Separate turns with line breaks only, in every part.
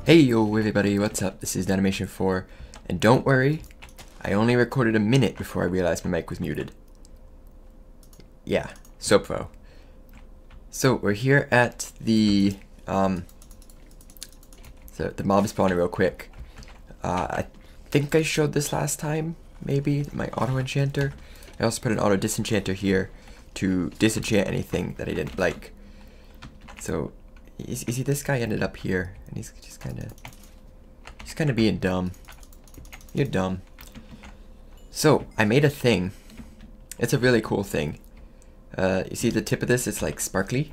Hey yo everybody, what's up? This is Animation 4, and don't worry, I only recorded a minute before I realized my mic was muted. Yeah, so pro. So we're here at the mob spawner real quick. I think I showed this last time, maybe, my auto enchanter. I also put an auto disenchanter here to disenchant anything that I didn't like. So you see, this guy ended up here, and he's just kind of being dumb. You're dumb. So I made a thing. It's a really cool thing. You see the tip of this? It's like sparkly.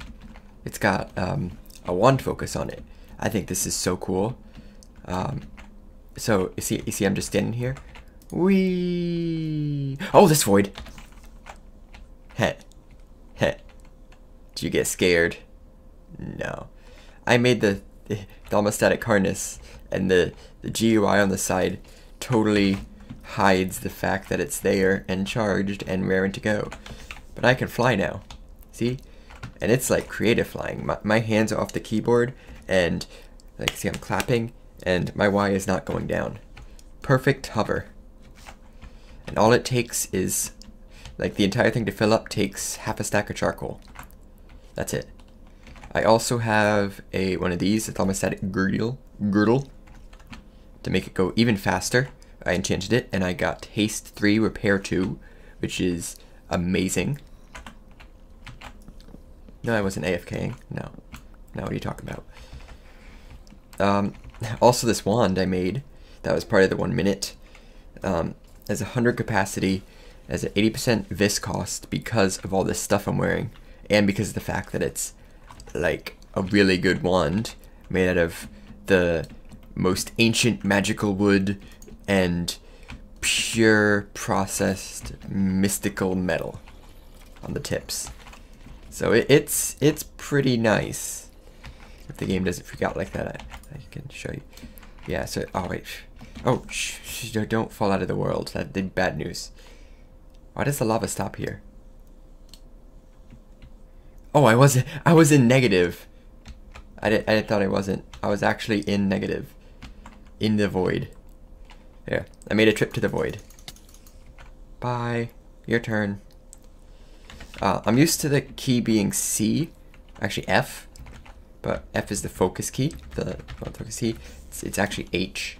It's got a wand focus on it. I think this is so cool. So you see, I'm just standing here. Whee! Oh, this void. Heh. Heh. Did you get scared? No. I made the thermostatic harness, and the GUI on the side totally hides the fact that it's there and charged and raring to go. But I can fly now. See? And it's like creative flying. My hands are off the keyboard, and like, see, I'm clapping, and my Y is not going down. Perfect hover. And all it takes is, like, the entire thing to fill up takes half a stack of charcoal. That's it. I also have one of these, a thermostatic girdle, to make it go even faster. I enchanted it, and I got haste 3, repair 2, which is amazing. No, I wasn't AFKing. No. No, what are you talking about? Also, this wand I made, that was part of the 1 minute, has 100 capacity, has an 80% vis cost because of all this stuff I'm wearing, and because of the fact that it's like a really good wand made out of the most ancient magical wood and pure processed mystical metal on the tips. So it's pretty nice. If the game doesn't freak out like that, I can show you. Yeah, so, oh wait. Oh, don't fall out of the world. That'd be bad news. Why does the lava stop here? Oh, I was in negative. I thought I wasn't. I was actually in negative. In the void. There. I made a trip to the void. Bye. Your turn. I'm used to the key being C. Actually F. But F is the focus key. The focus key. It's actually H.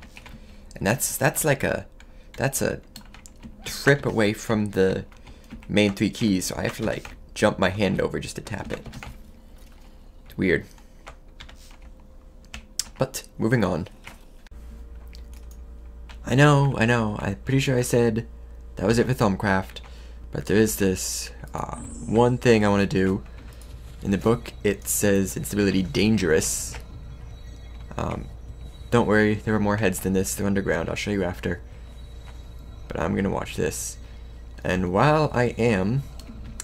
And that's a trip away from the main 3 keys. So I have to like jump my hand over just to tap it. It's weird. But moving on. I know, I'm pretty sure I said that was it for Thumbcraft, but there is this one thing I want to do. In the book it says instability dangerous. Don't worry, there are more heads than this. They're underground. I'll show you after. But I'm gonna watch this. And while I am,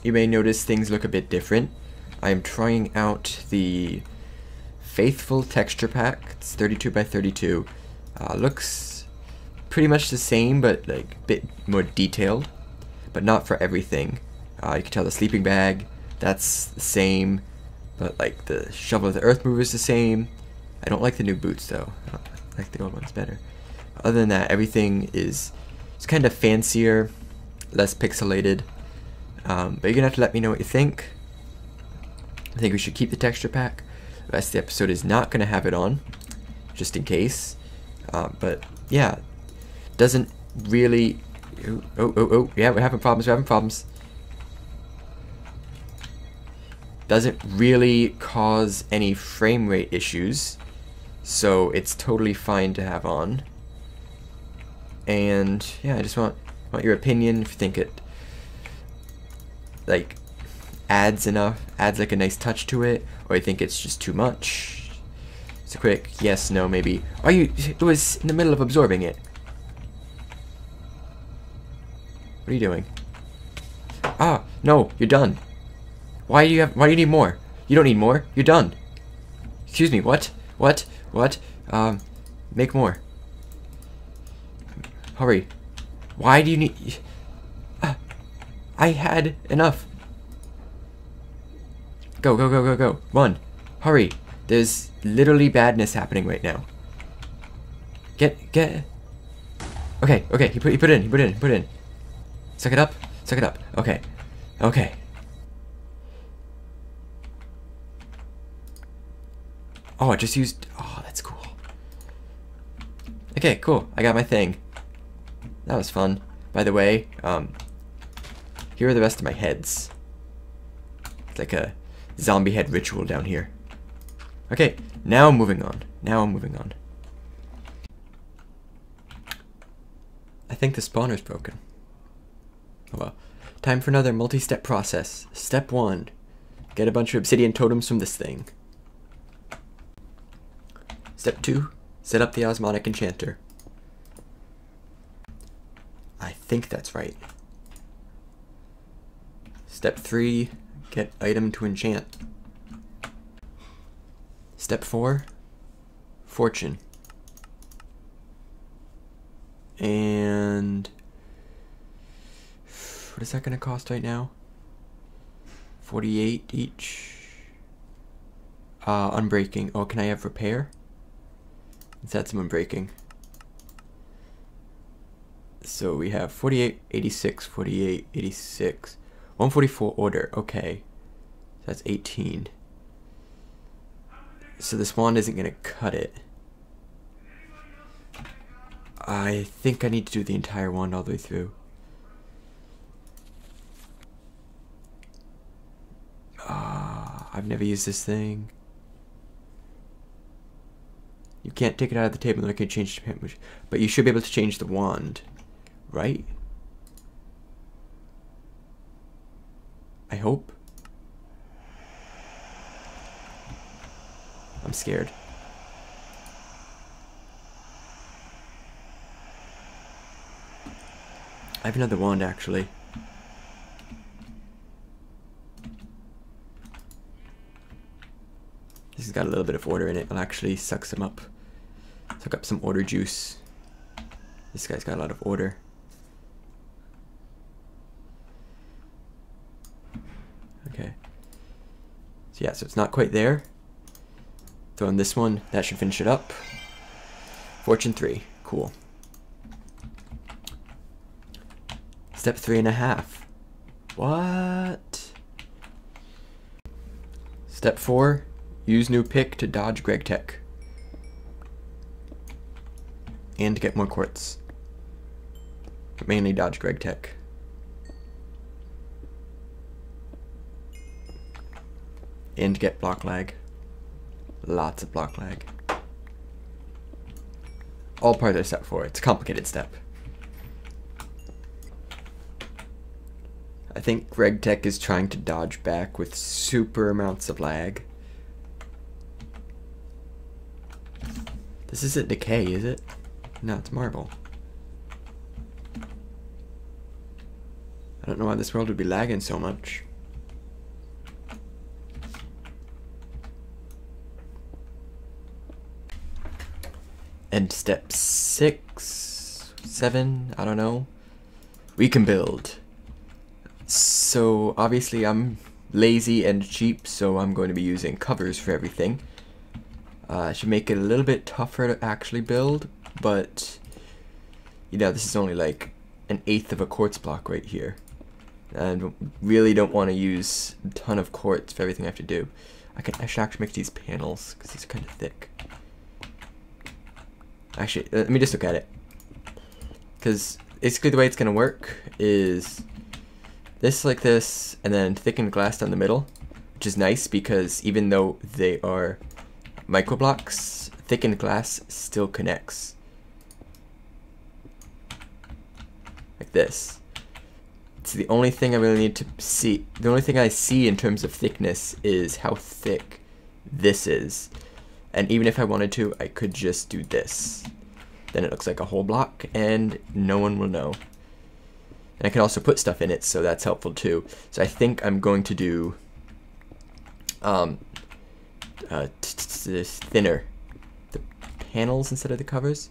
you may notice things look a bit different. I am trying out the Faithful texture pack. It's 32 by 32. Looks pretty much the same, but like a bit more detailed. But not for everything. You can tell the sleeping bag, that's the same. But like the shovel of the earth mover is the same. I don't like the new boots though. I like the old ones better. Other than that, everything is kind of fancier, less pixelated. But you're gonna have to let me know what you think. I think we should keep the texture pack. The rest of the episode is not gonna have it on, just in case. But yeah, doesn't really. Oh! Yeah, we're having problems. Doesn't really cause any frame rate issues, so it's totally fine to have on. And yeah, I just want your opinion. If you think it like adds like a nice touch to it, or you think it's just too much. It's a quick yes, no, maybe. It was in the middle of absorbing it. What are you doing? Ah, no, you're done. Why do you need more? You don't need more. You're done. Excuse me, what? What? Make more. Hurry. Why do you need... I had enough. Go. Run. Hurry. There's literally badness happening right now. Get. Okay, he put it in. Suck it up. Okay. Oh, I just used, oh, that's cool. Okay, cool. I got my thing. That was fun. By the way, here are the rest of my heads. It's like a zombie head ritual down here. Okay, now I'm moving on. I think the spawner's broken. Oh well. Time for another multi-step process. Step 1. Get a bunch of obsidian totems from this thing. Step 2. Set up the osmotic enchanter. I think that's right. Step 3. Get item to enchant. Step 4. Fortune. And what is that going to cost right now? 48 each. Unbreaking. Oh, can I have repair? Let's add some unbreaking. So we have 48, 86, 48, 86. 144 order. Okay. That's 18. So this wand isn't going to cut it. I think I need to do the entire wand all the way through. I've never used this thing. You can't take it out of the table and I can change the pen, but you should be able to change the wand, right? I hope. I'm scared. I have another wand actually. This has got a little bit of order in it. I'll actually suck some up. Suck up some order juice. This guy's got a lot of order. Okay. So yeah, so it's not quite there. Throw in this one. That should finish it up. Fortune 3. Cool. Step 3.5. What? Step 4. Use new pick to dodge Gregtech. And to get more quartz. But mainly dodge Gregtech. And get block lag. Lots of block lag. All part of step 4. It's a complicated step. I think Gregtech is trying to dodge back with super amounts of lag. This isn't decay, is it? No, it's marble. I don't know why this world would be lagging so much. And step 6, 7, I don't know. We can build. So obviously I'm lazy and cheap, so I'm going to be using covers for everything. Should make it a little bit tougher to actually build, but you know, this is only like 1/8 of a quartz block right here. And really don't want to use a ton of quartz for everything I have to do. I should actually make these panels, because these are kind of thick. Actually, let me just look at it. Because basically the way it's going to work is this like this, and then thickened glass down the middle, which is nice because even though they are micro blocks, thickened glass still connects. Like this. It's the only thing I really need to see. The only thing I see in terms of thickness is how thick this is. And even if I wanted to, I could just do this. Then it looks like a whole block, and no one will know. And I can also put stuff in it, so that's helpful too. So I think I'm going to do thinner the panels instead of the covers.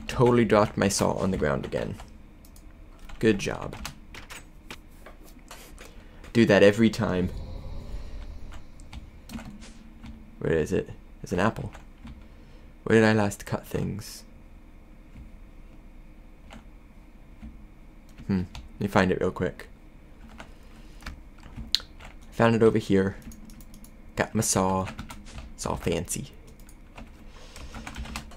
Totally dropped my salt on the ground again. Good job. Do that every time. Where is it? There's an apple. Where did I last cut things? Let me find it real quick. Found it over here. Got my saw. It's all fancy.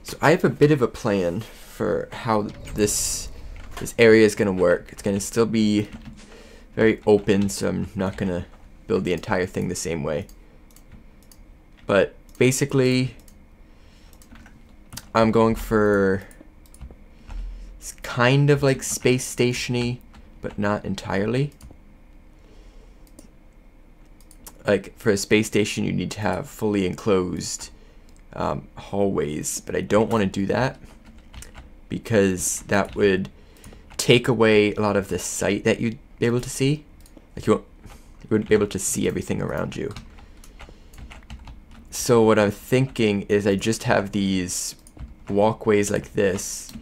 So I have a bit of a plan for how this area is going to work. It's going to still be very open, so I'm not going to build the entire thing the same way. But basically, I'm going for it's kind of like space station-y, but not entirely. Like for a space station, you need to have fully enclosed hallways, but I don't want to do that because that would take away a lot of the sight that you'd be able to see. Like you wouldn't be able to see everything around you. So what I'm thinking is I just have these walkways like this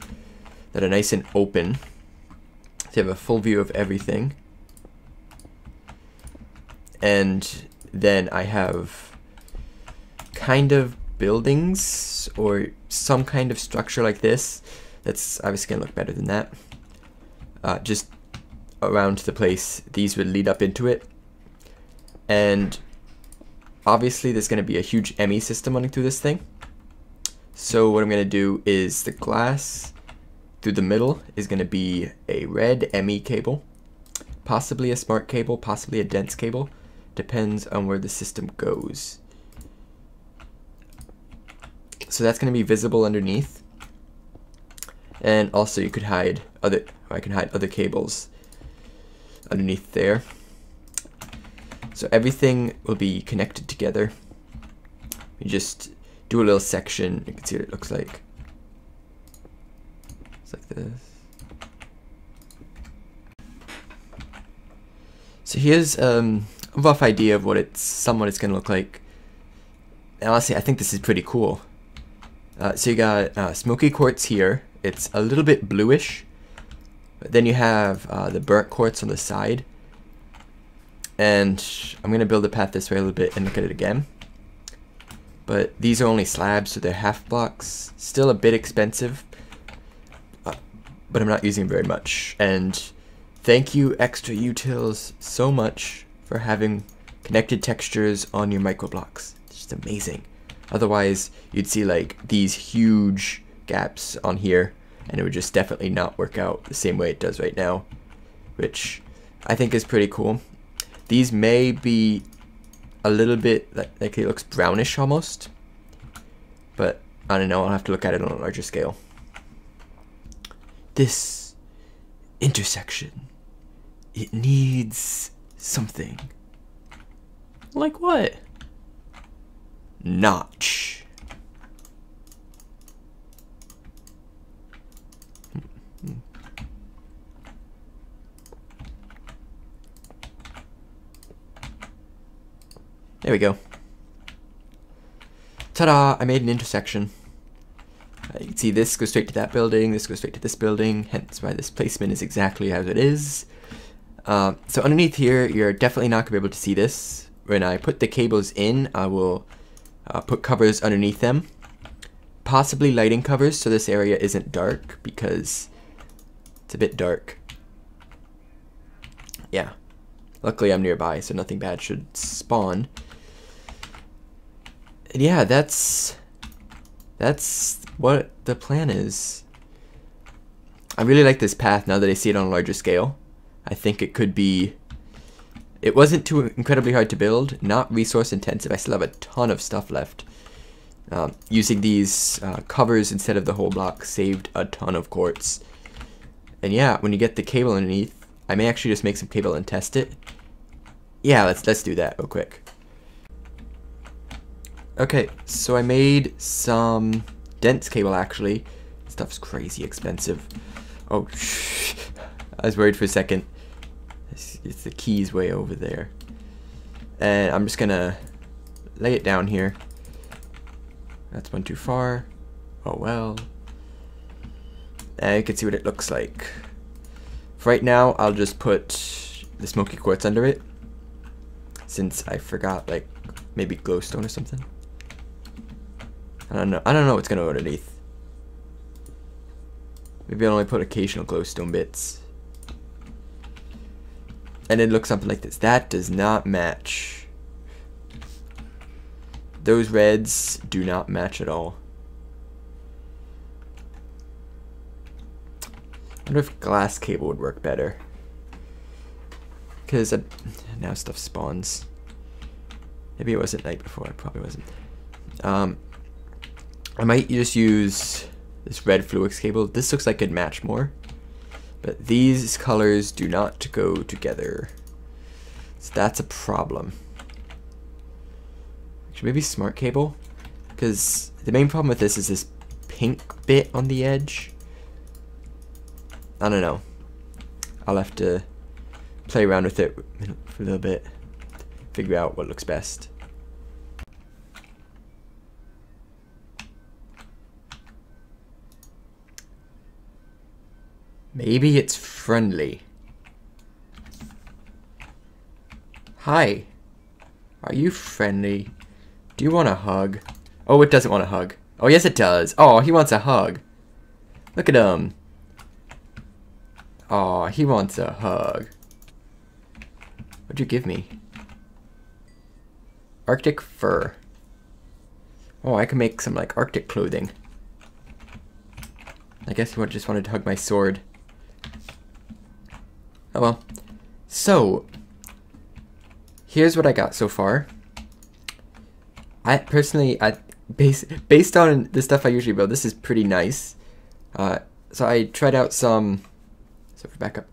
that are nice and open, so you have a full view of everything. And then I have kind of buildings or some kind of structure like this that's obviously going to look better than that. Just around the place. These would lead up into it. And obviously there's going to be a huge ME system running through this thing. So what I'm going to do is the glass through the middle is going to be a red ME cable. Possibly a smart cable, possibly a dense cable. Depends on where the system goes. So that's going to be visible underneath. And also you could hide other, or I can hide other cables underneath there. So everything will be connected together. You just do a little section, you can see what it looks like. It's like this. So here's a rough idea of what it's going to look like. And honestly, I think this is pretty cool. So you got smoky quartz here. It's a little bit bluish. But then you have the burnt quartz on the side. And I'm going to build a path this way a little bit and look at it again. But these are only slabs, so they're half blocks. Still a bit expensive. But I'm not using very much. And thank you, Extra Utils, so much for having connected textures on your microblocks. It's just amazing. Otherwise, you'd see like these huge gaps on here, and it would just definitely not work out the same way it does right now, which I think is pretty cool. These may be a little bit like it looks brownish almost, but I don't know, I'll have to look at it on a larger scale. This intersection, it needs something. Like what? Notch. There we go. Ta-da! I made an intersection. You can see this goes straight to that building, this goes straight to this building, hence why this placement is exactly as it is. So underneath here, you're definitely not going to be able to see this. When I put the cables in, I will put covers underneath them. Possibly lighting covers, so this area isn't dark, because it's a bit dark. Yeah. Luckily I'm nearby, so nothing bad should spawn. And yeah, that's what the plan is. I really like this path now that I see it on a larger scale. I think it could be... It wasn't too incredibly hard to build, not resource intensive. I still have a ton of stuff left. Using these covers instead of the whole block saved a ton of quartz. And yeah, when you get the cable underneath, I may actually just make some cable and test it. Yeah, let's do that real quick. Okay, so I made some dense cable actually. Stuff's crazy expensive. Oh, I was worried for a second. It's the keys way over there. And I'm just gonna lay it down here. That's one too far. Oh well. And you can see what it looks like. For right now, I'll just put the smoky quartz under it, since I forgot like maybe glowstone or something. I don't know what's gonna go underneath. Maybe I'll only put occasional glowstone bits. And it looks something like this. That does not match. Those reds do not match at all. I wonder if glass cable would work better. Because now stuff spawns. Maybe it wasn't night before. It probably wasn't. I might just use this red Fluix cable. This looks like it'd match more. But these colors do not go together. So that's a problem. Actually, maybe smart cable. Because the main problem with this is this pink bit on the edge. I don't know. I'll have to play around with it for a little bit. Figure out what looks best. Maybe it's friendly. Hi. Are you friendly? Do you want a hug? Oh, it doesn't want a hug. Oh, yes it does. Oh, he wants a hug. Look at him. Oh, he wants a hug. What'd you give me? Arctic fur. Oh, I can make some like Arctic clothing. I guess he just wanted to hug my sword. Oh well. So, here's what I got so far. I personally, based on the stuff I usually build, this is pretty nice. So I tried out some. So for backup,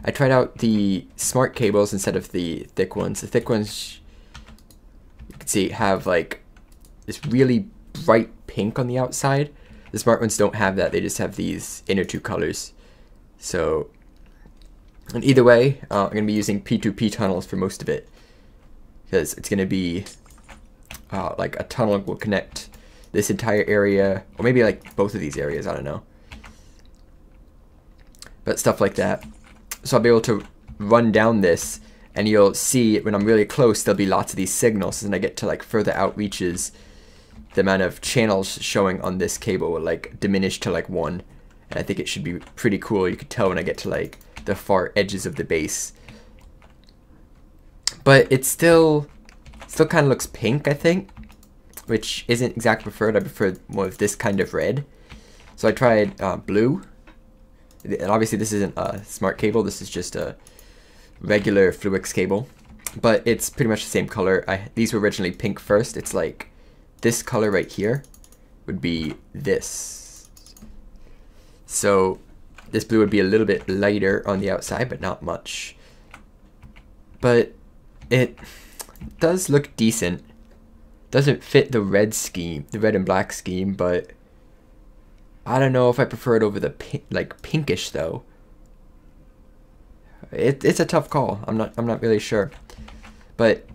I tried out the smart cables instead of the thick ones. The thick ones, you can see, have like this really bright pink on the outside. The smart ones don't have that. They just have these inner two colors. So, and either way, I'm going to be using P2P tunnels for most of it. Because it's going to be like a tunnel will connect this entire area. Or maybe like both of these areas, I don't know. But stuff like that. So I'll be able to run down this. And you'll see when I'm really close, there'll be lots of these signals. And I get to like further outreaches, the amount of channels showing on this cable will like diminish to like 1. And I think it should be pretty cool. You can tell when I get to like the far edges of the base. But it still kind of looks pink, I think, which isn't exactly preferred. I prefer more of this kind of red. So I tried blue. And obviously this isn't a smart cable. This is just a regular Fluix cable. But it's pretty much the same color. These were originally pink first. It's like this color right here would be this. So this blue would be a little bit lighter on the outside, but not much. But it does look decent. Doesn't fit the red scheme, the red and black scheme, but I don't know if I prefer it over the like pinkish though. It's a tough call. I'm not really sure. But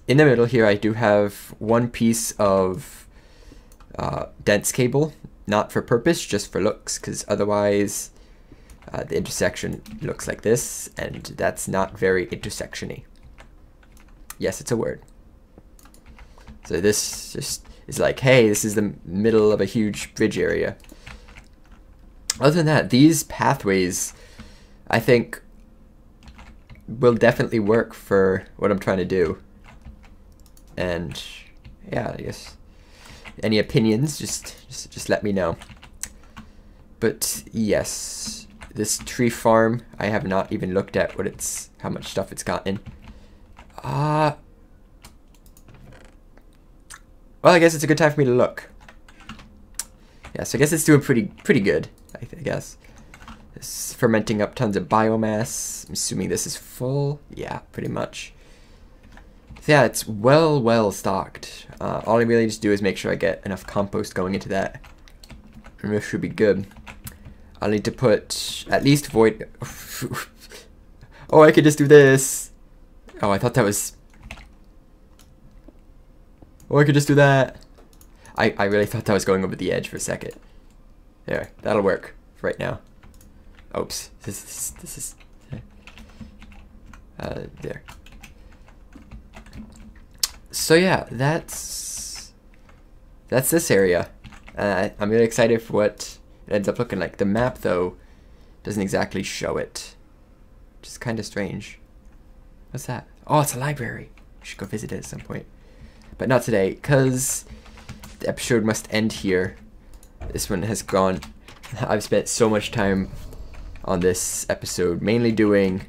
in the middle here, I do have one piece of dense cable, not for purpose, just for looks, because otherwise the intersection looks like this, and that's not very intersection-y. Yes, it's a word. So this just is like, hey, this is the middle of a huge bridge area. Other than that, these pathways, I think, will definitely work for what I'm trying to do. And yeah, I guess any opinions, just let me know. But yes, this tree farm, I have not even looked at how much stuff it's gotten. Well, I guess it's a good time for me to look. Yeah, so I guess it's doing pretty good, I guess. It's fermenting up tons of biomass. I'm assuming this is full. Yeah, pretty much. So yeah, it's well stocked. All I really just do is make sure I get enough compost going into that. And this should be good. I'll need to put at least void... Oh, I could just do this. Oh, I thought that was... Oh, I could just do that. I really thought that was going over the edge for a second. There, that'll work for right now. Oops, this is there. So yeah, that's this area. I'm really excited for what it ends up looking like. The map, though, doesn't exactly show it, which is kind of strange. What's that? Oh, it's a library. We should go visit it at some point. But not today, because the episode must end here. This one has gone... I've spent so much time on this episode, mainly doing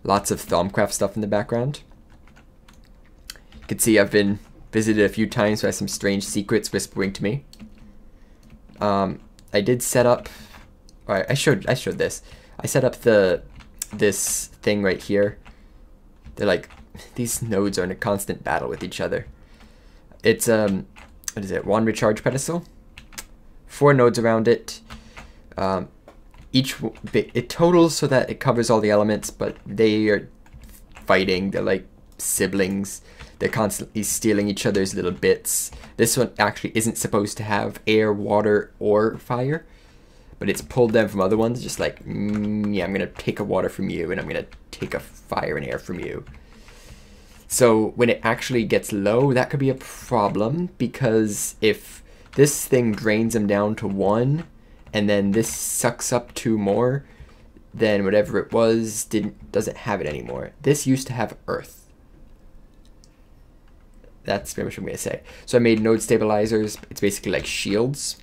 lots of Thaumcraft stuff in the background. You can see I've been visited a few times by some strange secrets whispering to me. I did set up... I showed this. I set up this thing right here. They're like... These nodes are in a constant battle with each other. It's, what is it? One recharge pedestal. 4 nodes around it. It totals so that it covers all the elements, but they are fighting. They're like siblings. They're constantly stealing each other's little bits. This one actually isn't supposed to have air, water, or fire, but it's pulled them from other ones, just like, yeah, I'm gonna take a water from you, and I'm gonna take a fire and air from you. So when it actually gets low, that could be a problem, because if this thing drains them down to 1, and then this sucks up 2 more, then whatever it was doesn't have it anymore. This used to have Earth. That's pretty much what I'm going to say. So I made node stabilizers. It's basically like shields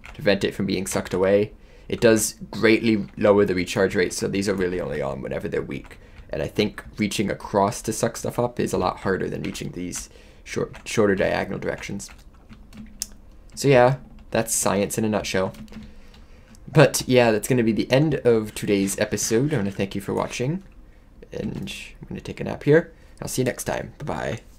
to prevent it from being sucked away. It does greatly lower the recharge rate, so these are really only on whenever they're weak. And I think reaching across to suck stuff up is a lot harder than reaching these shorter diagonal directions. So yeah, that's science in a nutshell. But yeah, that's going to be the end of today's episode. I want to thank you for watching, and I'm going to take a nap here. I'll see you next time. Bye-bye.